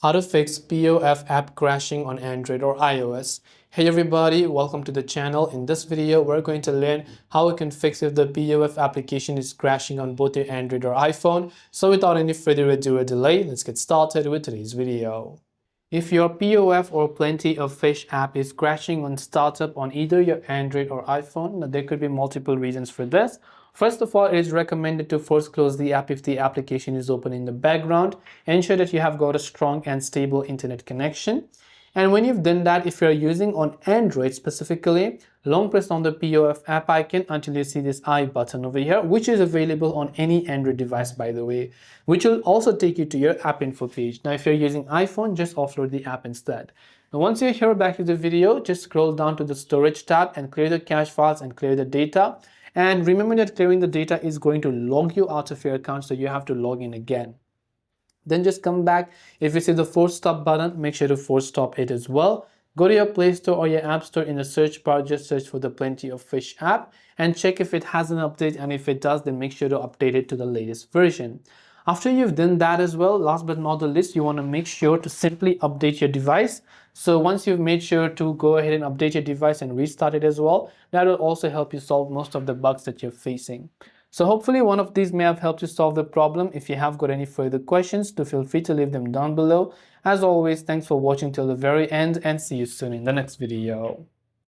How to fix POF app crashing on Android or iOS. Hey everybody, welcome to the channel. In this video, we're going to learn how we can fix if the POF application is crashing on both your Android or iPhone. So without any further ado or delay, let's get started with today's video. If your POF or Plenty of Fish app is crashing on startup on either your Android or iPhone, now there could be multiple reasons for this. First of all, it is recommended to force close the app if the application is open in the background. Ensure that you have got a strong and stable internet connection. And when you've done that, if you're using on Android specifically, long press on the POF app icon until you see this I button over here, which is available on any Android device, by the way, which will also take you to your app info page. Now, if you're using iPhone, just offload the app instead. Now, once you're here back to the video, just scroll down to the storage tab and clear the cache files and clear the data. And remember that clearing the data is going to log you out of your account, so you have to log in again. Then just come back. If you see the force stop button, make sure to force stop it as well. Go to your Play Store or your App Store. In the search bar, just search for the Plenty of Fish app and check if it has an update, and if it does, then make sure to update it to the latest version. After you've done that as well, last but not the least, you want to make sure to simply update your device. So once you've made sure to go ahead and update your device and restart it as well, that will also help you solve most of the bugs that you're facing. So hopefully one of these may have helped you solve the problem. If you have got any further questions, do feel free to leave them down below. As always, thanks for watching till the very end, and see you soon in the next video.